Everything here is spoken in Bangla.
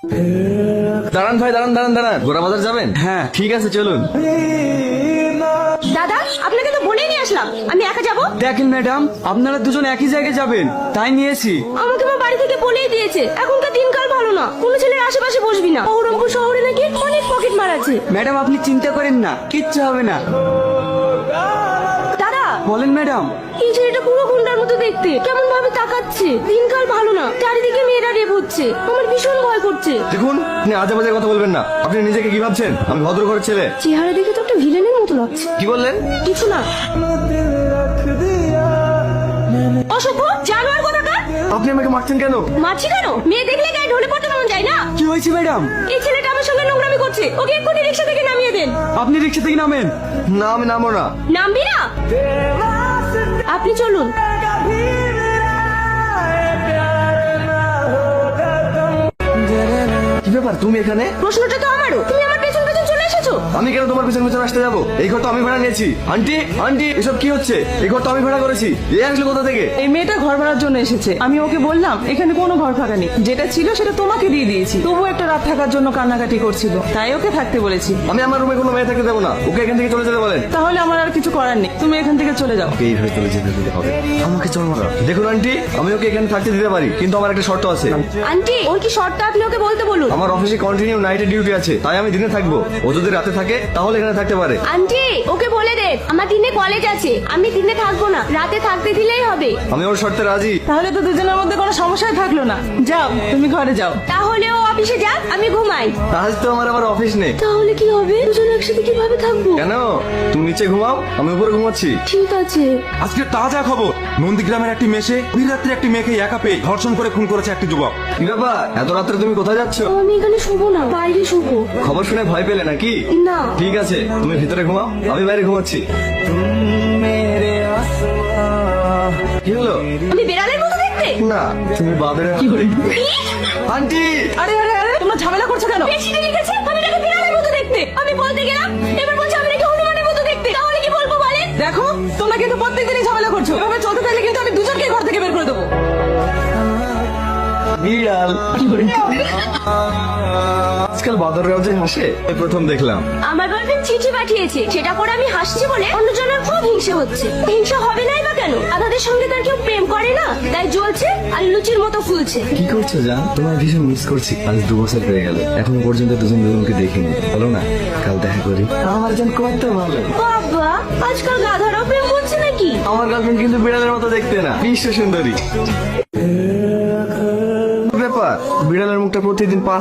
দাঁড়ান ভাই, দাঁড়ান দাঁড়ান দাঁড়ান, গোড়া বাজার যাবেন? হ্যাঁ। ঠিক আছে, চলুন। দাদা, আপনাকে তো বলেই নিয়ে আসলাম আমি একা যাব। দেখেন ম্যাডাম, আপনারা দুজন একই জায়গায় যাবেন, তাই নিয়েছি। আমাকে আমার বাড়ি থেকে বলেই দিয়েছে এখনকার দিনকাল ভালো না, কোনো ছেলের আশেপাশে বসবি না। বহরমপুর শহরে নাকি অনেক পকেট মার আছে। ম্যাডাম আপনি চিন্তা করেন না, কিচ্ছু হবে না। দাদা, বলেন ম্যাডাম। এই ছেলেটা পুরো গুন্ডার মতো দেখতে, কেমন ভাবে তাকাচ্ছে। দিনকাল ভালো না, চারিদিকে মেয়েরা রেপ হচ্ছে, আমার ভীষণ ভয় করছে। দেখুন, আপনি আজে বাজে কথা বলবেন না। আপনি নিজেকে কি ভাবছেন? আমি ভদ্র ঘরের ছেলে। চেহারা দেখে তো একটা ভিলেনের মতো লাগছে। কি বললেন? কিছু না। অসভ্য জানোয়ার কোথাকার। আপনি আমাকে মারছেন কেন? মাছি কেন? মেয়ে দেখলে গায়ে ঢলে পড়তে মন যায় না। কি হয়েছে ম্যাডাম? এই ছেলেটা আমার সঙ্গে নোংরামি করছে, ওকে এক্ষুনি রিক্সা থেকে নামিয়ে দেন। আপনি রিক্সা থেকে নামেন। না, আমি নামো না। নামবি না? আপনি চলুন। কি ব্যাপার, তুমি এখানে? প্রশ্নটা তো আমারও, তুমি আমার পেছন পেছন চলে এসেছো। আমি কেন তোমার পিছন পিছন আসতে যাবো? এই ঘর তো আমি ভাড়া নিয়েছি। আন্টি আন্টি, এসব কি হচ্ছে? এই ঘর তো আমি ভাড়া করেছি। এ আসলে কোথা থেকে? এই মেয়েটা ঘর ভাড়ার জন্য এসেছে, আমি ওকে বললাম এখানে কোনো ঘর ফাঁকা নেই, যেটা ছিল সেটা তোমাকে দিয়ে দিয়েছি। তবু একটা রাত থাকার জন্য কান্নাকাটি করছিল, তাই ওকে থাকতে বলেছি। আমি আমার রুমে কোনো মেয়ে থাকতে দেবো না। ওকে এখান থেকে চলে যেতে বলেন। তাহলে আমার আর কিছু করার নেই, তুমি এখান থেকে চলে যাও। ওকে এইভাবে চলে যেতে দিতে হবে। আমাকে চল মারা। দেখুন আন্টি, আমি ওকে এখানে থাকতে দিতে পারি, কিন্তু আমার একটা শর্ত আছে। আন্টি, ওর কি শর্টটা আপনি ওকে বলতে বলুন। আমার অফিসে কন্টিনিউ নাইটে ডিউটি আছে, তাই আমি দিনে থাকবো। ও যদি রাতে থাকে তাহলে এখানে থাকতে পারে। আন্টি, ওকে বলে দে আমার দিনে কলেজ আছে, আমি দিনে থাকবো না, রাতে থাকতে দিলেই হবে। আমি ওর শর্তে রাজি। তাহলে তো দুজনের মধ্যে কোনো সমস্যাই থাকলো না। যাও, তুমি ঘরে যাও। তাহলে ও অফিসে যাক, আমি ঘুমাই। আজ তো আমার আবার অফিস নেই। তাহলে কি হবে? দুজন একসাথে কিভাবে থাকবো? কেন? তুমি নিচে ঘুমাও, আমি উপরে ঘুমাচ্ছি। ঠিক আছে। আজকে তাজা খবর, নন্দীগ্রামের একটি মেশে বীররাত্রে একটি মেয়েকে একা পেয়ে ধর্ষণ করে খুন করেছে একটি যুবক। কি ব্যাপার, এত রাত্রে তুমি কোথায় যাচ্ছ? আমি এখানে শুবো না, বাইরে শুবো। খবর শুনে ভয় পেলে নাকি? না। ঠিক আছে, তুমি ভিতরে ঘুমাও, আমি বাইরে ঘুমাচ্ছি। কি হলো? আমি বেড়ালের মতো দেখতে? না, তুমি বাদের কি করে? আন্টি। আরে আরে আরে, তোমরা ঝামেলা করছো কেন? বেশি দেখে গেছে, আমি নাকি বেড়ালের মতো দেখতে। আমি বলতে গেলাম, এবার বলছে আমি নাকি হনুমানের মতো দেখতে। তাহলে কি বলবো বলেন? দেখো, তোমরা কিন্তু প্রত্যেকদিনই ঝামেলা করছো, এভাবে চলতে থাকলে কিন্তু আমি দুজনকে ঘর থেকে বের করে দেবো। বিড়াল। আজকাল বাদররাও যে হাসে, এই প্রথম দেখলাম। আমার বয়ফ্রেন্ড চিঠি পাঠিয়েছে, সেটা পরে আমি হাসছি বলে অন্যজনের খুব হিংসে হচ্ছে। হিংসা হবে নাই বা কেন? আপনাদের সঙ্গে তার কেউ প্রেম করে না, তাই জ্বলছে আর লুচির মতো ফুলছে। কি করছো জান? তোমায় ভীষণ মিস করছি। আজ 2 বছর হয়ে গেল, এখনো পর্যন্ত দুজন দুজনকে দেখিনি। বলো না, কাল দেখা করি। আমার জান কত ভালো। বাবা, আজকাল গাধারাও প্রেম করছে নাকি? আমার গার্লফ্রেন্ড কিন্তু বিড়ালের মতো দেখতে না, বিশ্ব সুন্দরী। ব্যাপার, বিড়ালের মুখটা প্রতিদিন 5